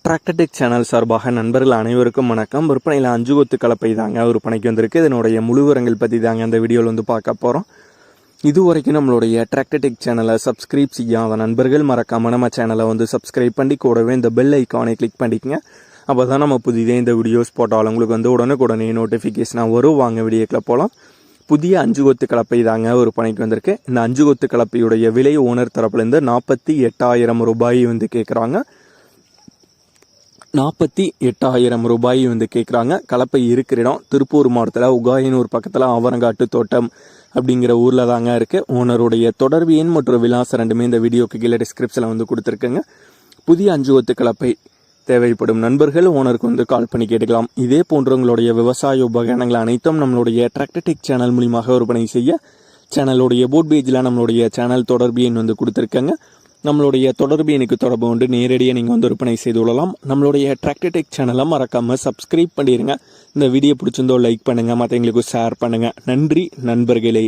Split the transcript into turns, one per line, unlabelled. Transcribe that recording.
Tractor Tech channel சார்பாக நண்பர்கள் அனைவருக்கும் வணக்கம். விற்பனையில் 5 கொத்து கலப்பை தாங்க விற்பனைக்கு வந்திருக்கு. இதனுடைய முழு விவரங்கள் பற்றி தாங்க அந்த வீடியோவில் வந்து பார்க்க போகிறோம். இது வரைக்கும் நம்மளுடைய டிராக்டர்டெக் சேனலை சப்ஸ்கிரைப் செய்யாத நண்பர்கள் மறக்காம நம்ம சேனலை வந்து சப்ஸ்கிரைப் பண்ணி கூடவே இந்த பெல் ஐக்கானை கிளிக் பண்ணிக்கங்க. அப்போ தான் நம்ம புதிதே இந்த வீடியோஸ் போட்டாலும் உங்களுக்கு வந்து உடனுக்குடனே நோட்டிஃபிகேஷனாக வரும். வாங்க வீடியோக்கில் போகலாம். புதிய 5 கொத்து கலப்பை தாங்க விற்பனைக்கு வந்திருக்கு. இந்த 5 கொத்து கலப்பையுடைய விலை ஓனர் தரப்புலேருந்து 48,000 ரூபாய் வந்து கேட்குறாங்க. 48,000 ரூபாய் வந்து கேட்குறாங்க. கலப்பை இருக்கிற இடம் திருப்பூர் மாவட்டத்தில் உகாயனூர் பக்கத்தில் ஆவரங்காட்டு தோட்டம் அப்படிங்கிற ஊரில் தாங்க இருக்குது. ஓனருடைய தொடர்பு எண் மற்றும் விலாசம் ரெண்டுமே இந்த வீடியோக்கு கீழே டிஸ்கிரிப்ஷனில் வந்து கொடுத்துருக்குங்க. புதிய 5 கொத்து கலப்பை தேவைப்படும் நண்பர்கள் ஓனருக்கு வந்து கால் பண்ணி கேட்டுக்கலாம். இதே போன்ற உங்களுடைய விவசாய உபகரணங்கள் அனைத்தும் நம்மளுடைய டிராக்டர்டெக் சேனல் மூலியமாக விற்பனை செய்ய சேனலுடைய போட் பேஜில் நம்மளுடைய சேனல் தொடர்பு எண் வந்து கொடுத்துருக்கங்க. நம்மளுடைய தொடர்பு எனக்கு தொடர்பு கொண்டு நேரடியாக நீங்கள் வந்து விற்பனை செய்து கொள்ளலாம். நம்மளுடைய டிராக்டர்டெக் சேனலை மறக்காமல் சப்ஸ்கிரைப் பண்ணிடுங்க. இந்த வீடியோ பிடிச்சிருந்தோ லைக் பண்ணுங்கள், மற்றவங்களுக்கு ஷேர் பண்ணுங்கள். நன்றி நண்பர்களே.